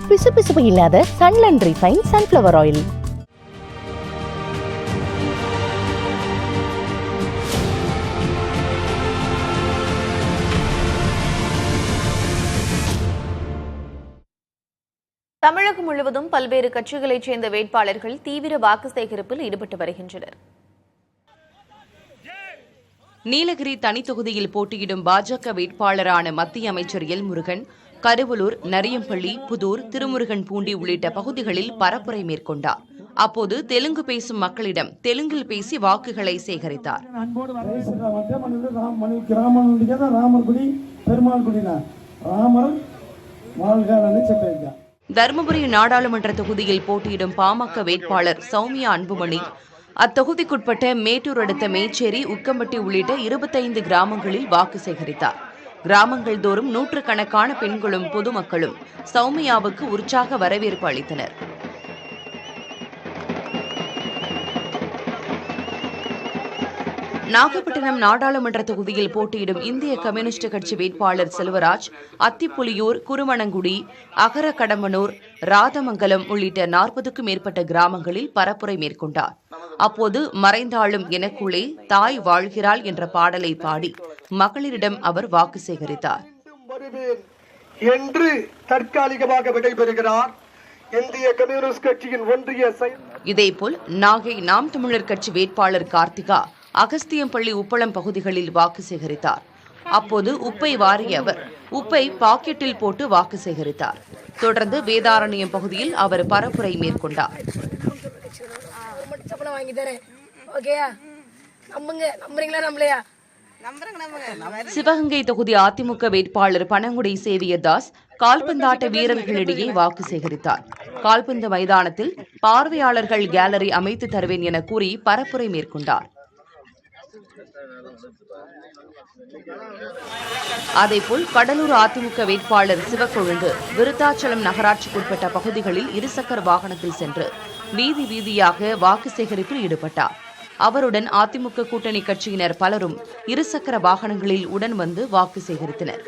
பிசுபிசுப்பு இல்லாத சன்லண்ட் refine sunflower oil. தமிழகம் முழுவதும் பல்வேறு கட்சிகளைச் சேர்ந்த வேட்பாளர்கள் தீவிர வாக்கு சேகரிப்பில் ஈடுபட்டு வருகின்றனர். நீலகிரி தனித்தொகுதியில் போட்டியிடும் பாஜக வேட்பாளரான மத்திய அமைச்சர் எல் முருகன் கருவலூர், நரியம்பள்ளி, புதூர், திருமுருகன் பூண்டி உள்ளிட்ட பகுதிகளில் பரப்புரை மேற்கொண்டார். அப்போது தெலுங்கு பேசும் மக்களிடம் தெலுங்கில் பேசி வாக்குகளை சேகரித்தார். தருமபுரி நாடாளுமன்ற தொகுதியில் போட்டியிடும் பாமக வேட்பாளர் சௌமியா அன்புமணி அத்தொகுதிக்குட்பட்ட மேட்டூர் அடுத்த மேச்சேரி, உக்கம்பட்டி உள்ளிட்ட 25 கிராமங்களில் வாக்கு சேகரித்தார். கிராமங்கள் தோறும் நூற்றுக்கணக்கான பெண்களும் பொதுமக்களும் சௌமியாவுக்கு உற்சாக வரவேற்பு அளித்தனர். நாகப்பட்டினம் நாடாளுமன்ற தொகுதியில் போட்டியிடும் இந்திய கம்யூனிஸ்ட் கட்சி வேட்பாளர் செல்வராஜ் அத்திப்புலியூர், குருமணங்குடி, அகரகடம்பனூர், ராதமங்கலம் உள்ளிட்ட 40க்கும் மேற்பட்ட கிராமங்களில் பரப்புரை மேற்கொண்டார். அப்போது மறைந்தாளும் எனக்குள்ளே தாய் வாழ்கிறாள் என்ற பாடலை பாடி மகளிரிடம் அவர் வாக்கு சேகரித்தார். என்று தற்காலிகமாக விடைபெறுகிறார் இந்திய கம்யூனிஸ்ட் கட்சியின் ஒன்றிய. இதேபோல் நாகை நாம் தமிழர் கட்சி வேட்பாளர் கார்த்திகா அகஸ்தியம்பள்ளி, உப்பளம் பகுதிகளில் வாக்கு சேகரித்தார். அப்போது உப்பை வாரிய அவர் உப்பை பாக்கெட்டில் போட்டு வாக்கு சேகரித்தார். தொடர்ந்து வேதாரண்யம் பகுதியில் அவர் பரப்புரை மேற்கொண்டார். சிவகங்கை தொகுதி அதிமுக வேட்பாளர் பனங்குடி சேவியதாஸ் கால்பந்தாட்ட வீரர்களிடையே வாக்கு சேகரித்தார். கால்பந்து மைதானத்தில் பார்வையாளர்கள் கேலரி அமைத்து தருவேன் என கூறி பரப்புரை மேற்கொண்டார். அதேபோல் கடலூர் அதிமுக வேட்பாளர் சிவக்கொழுந்து விருத்தாச்சலம் நகராட்சிக்குட்பட்ட பகுதிகளில் இருசக்கர வாகனத்தில் சென்று வீதி வீதியாக வாக்கு சேகரிப்பில் ஈடுபட்டார். அவருடன் அதிமுக கூட்டணி கட்சியினர் பலரும் இருசக்கர வாகனங்களில் உடன் வந்து வாக்கு சேகரித்தனர்.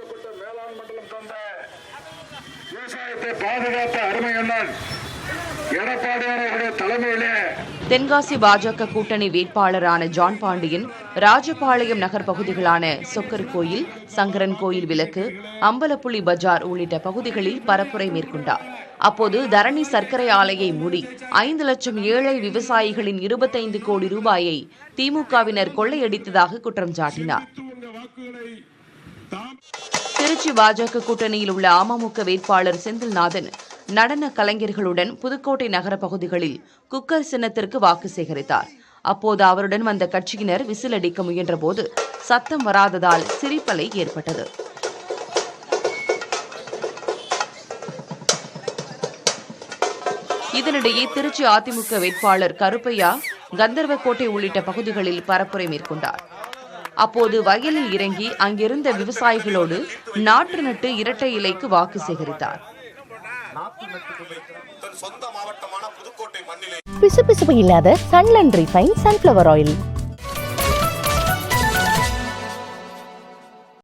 தென்காசி பாஜக கூட்டணி வேட்பாளரான ஜான் பாண்டியன் ராஜபாளையம் நகர் பகுதிகளான சொக்கர் கோயில், சங்கரன் கோயில் விலக்கு, அம்பலப்புள்ளி பஜார் உள்ளிட்ட பகுதிகளில் பரப்புரை மேற்கொண்டார். அப்போது தரணி சர்க்கரை ஆலையை மூடி 5 லட்சம் ஏழை விவசாயிகளின் 25 கோடி ரூபாயை திமுகவினர் கொள்ளையடித்ததாக குற்றம் சாட்டினார். திருச்சி பாஜக கூட்டணியில் உள்ள அமமுக வேட்பாளர் செந்தில்நாதன் நடன கலைஞர்களுடன் புதுக்கோட்டை நகர பகுதிகளில் குக்கர் சின்னத்திற்கு வாக்கு சேகரித்தார். அப்போது அவருடன் வந்த கட்சியினர் விசில் அடிக்க முயன்றபோது சத்தம் வராததால் சிரிப்பலை ஏற்பட்டது. இதனிடையே திருச்சி அதிமுக வேட்பாளர் கருப்பையா கந்தர்வக்கோட்டை உள்ளிட்ட பகுதிகளில் பரப்புரை மேற்கொண்டார். அப்போது வயலில் இறங்கி அங்கிருந்த விவசாயிகளோடு நாற்று நட்டு இரட்டை இலைக்கு வாக்கு சேகரித்தார். பிசுபிசுப்பு இல்லாத சன்லண்ட் ரிஃபைன் சன்ஃப்ளவர் ஆயில்.